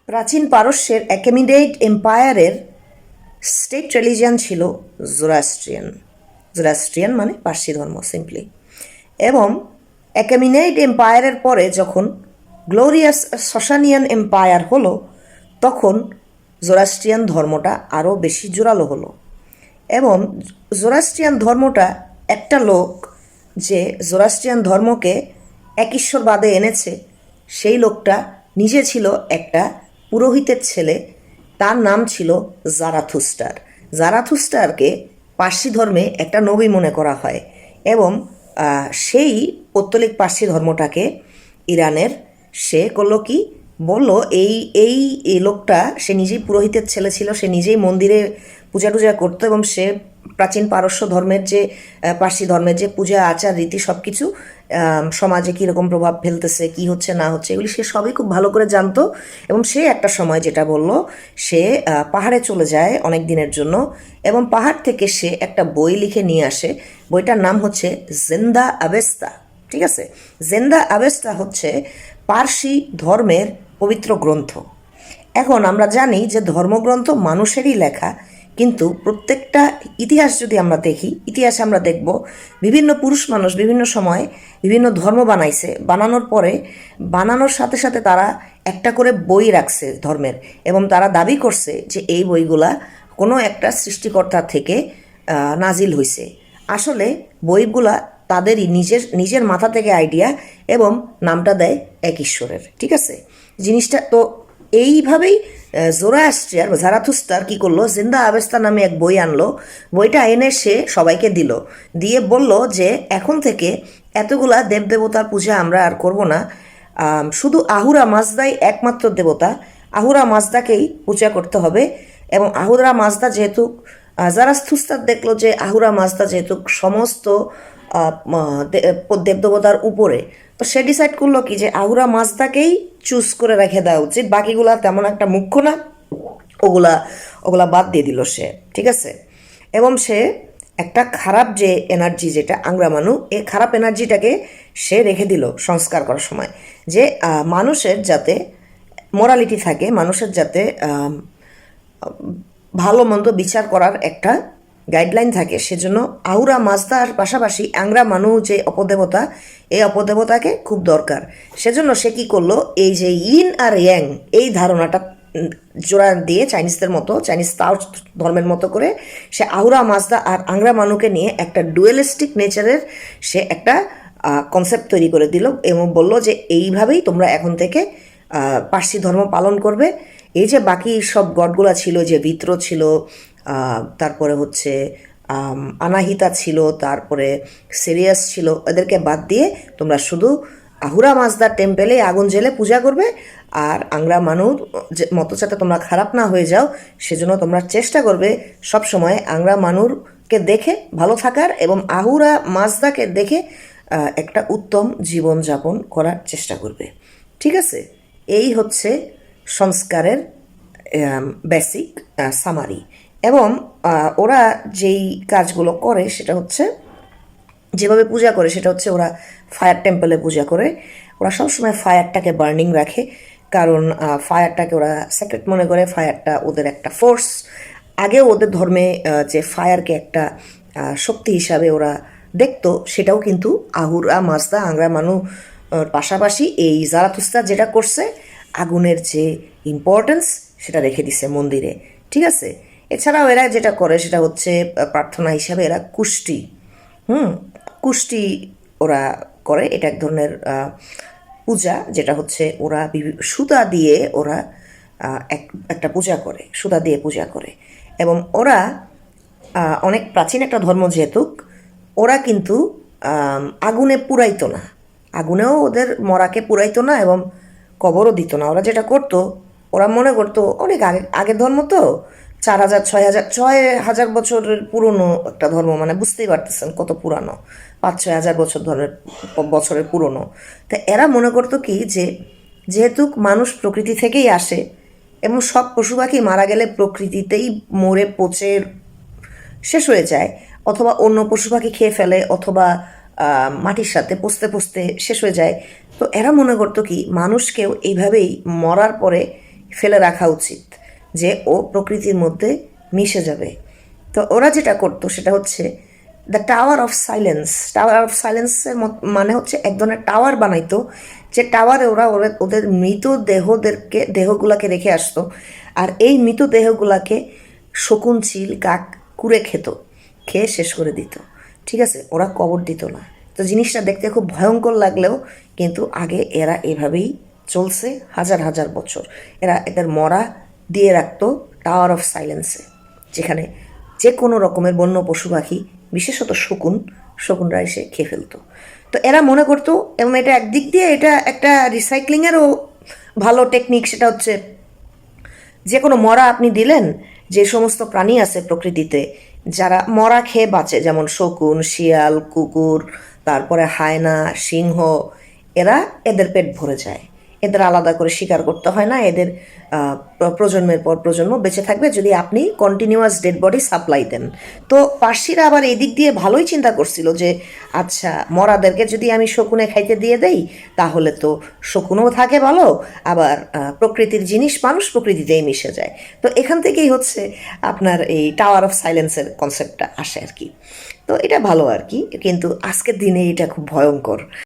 প্রাচীন পারস্যের অ্যাকেমিনেইড এম্পায়ারের state religion ছিল জোরাস্ট্রিয়ান। জোরাস্ট্রিয়ান মানে পার্সি ধর্ম সিম্পলি। এবং অ্যাকেমিনেইড এম্পায়ারের পরে যখন গ্লোরিয়াস সসানিয়ান এম্পায়ার হলো, তখন জোরাস্ট্রিয়ান ধর্মটা আরও বেশি জোরালো হলো। এবং জোরাস্ট্রিয়ান ধর্মটা একটা লোক যে জোরাস্ট্রিয়ান ধর্মকে এক ঈশ্বরবাদে এনেছে, সেই লোকটা নিজে ছিল একটা পুরোহিতের ছেলে। তার নাম ছিল জারাথুস্টার। জারাথুস্টারকে পার্সি ধর্মে একটা নবী মনে করা হয়। এবং সেই পৌত্তলিক পার্সি ধর্মটাকে ইরানের সে করলো কি, বলল এই এই এই লোকটা, সে নিজেই পুরোহিতের ছেলে ছিল, সে নিজেই মন্দিরে পূজা টুজা করতো এবং সে প্রাচীন পারস্য ধর্মের যে পার্সি ধর্মের যে পূজা আচার রীতি সব কিছু সমাজে কীরকম প্রভাব ফেলতেছে, কি হচ্ছে না হচ্ছে, এগুলি সে সবই খুব ভালো করে জানতো। এবং সে একটা সময় যেটা বলল, সে পাহাড়ে চলে যায় অনেক দিনের জন্য এবং পাহাড় থেকে সে একটা বই লিখে নিয়ে আসে। বইটার নাম হচ্ছে জেন্দা আবেস্তা। ঠিক আছে, জেন্দা আবেস্তা হচ্ছে পার্সি ধর্মের পবিত্র গ্রন্থ। এখন আমরা জানি যে ধর্মগ্রন্থ মানুষেরই লেখা, কিন্তু প্রত্যেকটা ইতিহাস যদি আমরা দেখি, ইতিহাসে আমরা দেখব বিভিন্ন পুরুষ মানুষ বিভিন্ন সময় বিভিন্ন ধর্ম বানাইছে। বানানোর পরে বানানোর সাথে সাথে তারা একটা করে বই রাখছে ধর্মের, এবং তারা দাবি করছে যে এই বইগুলা কোনো একটা সৃষ্টিকর্তা থেকে নাজিল হয়েছে। আসলে বইগুলা তাদেরই নিজের মাথা থেকে আইডিয়া, এবং নামটা দেয় এক ঈশ্বরের। ঠিক আছে, জিনিসটা তো এইভাবেই জোরাস্ট্রিয়ার বা জারাথুস্টার কী করলো, জিন্দা আবেস্তা নামে এক বই আনলো। বইটা এনে সে সবাইকে দিল, দিয়ে বলল যে এখন থেকে এতগুলা দেবদেবতার পূজা আমরা আর করব না, শুধু আহুরা মাজদাই একমাত্র দেবতা, আহুরা মাজদাকেই পূজা করতে হবে। এবং আহুরা মাজদা যেহেতু জারাথুস্টার দেখলো যে আহুরা মাজদা যেহেতু সমস্ত দেবদেবতার উপরে, তো সে ডিসাইড করলো কি যে আহুরা মাজদাকেই চুজ করে রেখে দেওয়া উচিত, বাকিগুলা তেমন একটা মুখ্য না, ওগুলা ওগুলা বাদ দিয়ে দিল সে। ঠিক আছে, এবং সে একটা খারাপ যে এনার্জি যেটা আংরামানু, এই খারাপ এনার্জিটাকে সে রেখে দিল সংস্কার করার সময়, যে মানুষের যাতে মোরালিটি থাকে, মানুষের যাতে ভালো মন্দ বিচার করার একটা গাইডলাইন থাকে, সেজন্য আহুরা মাজদার পাশাপাশি আংরামানু যে অপদেবতা, এই অপদেবতাকে খুব দরকার। সেজন্য সে কী করলো, এই যে ইন আর ইয়াং এই ধারণাটা জোড়া দিয়ে চাইনিজদের মতো, চাইনিজ তাও ধর্মের মতো করে সে আহুরা মাজদা আর আংরামানুকে নিয়ে একটা ডুয়েলিস্টিক নেচারের সে একটা কনসেপ্ট তৈরি করে দিল, এবং বলল যে এইভাবেই তোমরা এখন থেকে পার্সি ধর্ম পালন করবে। এই যে বাকি সব গডগুলা ছিল, যে ভিত্র ছিল, তারপরে হচ্ছে আনাহিতা ছিল, তারপরে সিরিয়াস ছিল, এদেরকে বাদ দিয়ে তোমরা শুধু আহুরা মাজদার টেম্পেলে আগুন জেলে পূজা করবে। আর আংরামানুর মতো যাতে তোমরা খারাপ না হয়ে যাও, সেজন্য তোমরা চেষ্টা করবে সব সময় আংরামানুরকে দেখে ভালো থাকার, এবং আহুরা মাজদাকে দেখে একটা উত্তম জীবনযাপন করার চেষ্টা করবে। ঠিক আছে, এই হচ্ছে সংস্কারের বেসিক সামারি। এবং ওরা যেই কাজগুলো করে সেটা হচ্ছে, যেভাবে পূজা করে সেটা হচ্ছে, ওরা ফায়ার টেম্পলে পূজা করে। ওরা সবসময় ফায়ারটাকে বার্নিং রাখে, কারণ ফায়ারটাকে ওরা সেক্রেট মনে করে, ফায়ারটা ওদের একটা ফোর্স। আগেও ওদের ধর্মে যে ফায়ারকে একটা শক্তি হিসাবে ওরা দেখতো, সেটাও কিন্তু আহুরা মাজদা আংরামানু পাশাপাশি এই জারাথুস্টা যেটা করছে, আগুনের যে ইম্পর্টেন্স সেটা রেখে দিছে মন্দিরে। ঠিক আছে, এছাড়াও এরা যেটা করে সেটা হচ্ছে প্রার্থনা হিসাবে এরা কুষ্টি ওরা করে। এটা এক ধরনের পূজা, যেটা হচ্ছে ওরা সুতা দিয়ে ওরা একটা পূজা করে, সুতা দিয়ে পূজা করে। এবং ওরা অনেক প্রাচীন একটা ধর্ম যেহেতু, ওরা কিন্তু আগুনে পুড়াইতো না, আগুনেও ওদের মরাকে পুড়াইতো না এবং কবরও দিত না। ওরা যেটা করতো, ওরা মনে করতো অনেক আগের ধর্ম তো, 4000 6000 বছরের পুরনো একটা ধর্ম, মানে বুঝতেই পারতেছেন কত পুরানো, 5-6 হাজার বছরের পুরনো। তা এরা মনে করতো কি যে যেহেতু মানুষ প্রকৃতি থেকেই আসে, এবং সব পশু পাখি মারা গেলে প্রকৃতিতেই মরে পচে শেষ হয়ে যায়, অথবা অন্য পশু পাখি খেয়ে ফেলে, অথবা মাটির সাথে পচতে পচতে শেষ হয়ে যায়। তো এরা মনে করতো কি মানুষকেও এইভাবেই মরার পরে ফেলে রাখা উচিত, যে ও প্রকৃতির মধ্যে মিশে যাবে। তো ওরা যেটা করতো সেটা হচ্ছে the tower of silence. Tower of সাইলেন্সের মানে হচ্ছে এক ধরনের টাওয়ার বানাইতো, যে টাওয়ারে ওরা ওদের মৃত দেহগুলাকে রেখে আসতো, আর এই মৃত দেহগুলাকে শকুন, চিল, কাক কুড়ে খেত, খেয়ে শেষ করে দিত। ঠিক আছে, ওরা কবর দিত না। তো জিনিসটা দেখতে খুব ভয়ঙ্কর লাগলেও কিন্তু আগে এরা এভাবেই চলছে হাজার হাজার বছর। এরা এদের মরা দিয়ে রাখতো টাওয়ার অফ সাইলেন্সে, যেখানে যে কোনো রকমের বন্য পশু পাখি, বিশেষত শকুনরা এসে খেয়ে ফেলতো। তো এরা মনে করতো, এবং এটা একদিক দিয়ে এটা একটা রিসাইক্লিংয়েরও ভালো টেকনিক, সেটা হচ্ছে যে কোনো মরা আপনি দিলেন, যে সমস্ত প্রাণী আছে প্রকৃতিতে যারা মরা খেয়ে বাঁচে, যেমন শকুন, শিয়াল, কুকুর, তারপরে হায়না, সিংহ, এদের পেট ভরে যায়। এদের আলাদা করে শিকার করতে হয় না। এদের প্রজন্মের পর প্রজন্ম বেঁচে থাকবে যদি আপনি কন্টিনিউয়াস ডেড বডি সাপ্লাই দেন। তো পার্সিরা আবার এই দিক দিয়ে ভালোই চিন্তা করছিল যে আচ্ছা, মরাদেরকে যদি আমি শকুনে খাইতে দিয়ে দেই তাহলে তো শকুনও থাকে ভালো, আবার প্রকৃতির জিনিস, মানুষ প্রকৃতিতেই মিশে যায়। তো এখান থেকেই হচ্ছে আপনার এই টাওয়ার অফ সাইলেন্সের কনসেপ্টটা আসে আর কি। তো এটা ভালো আর কি, কিন্তু আজকের দিনে এটা খুব ভয়ঙ্কর।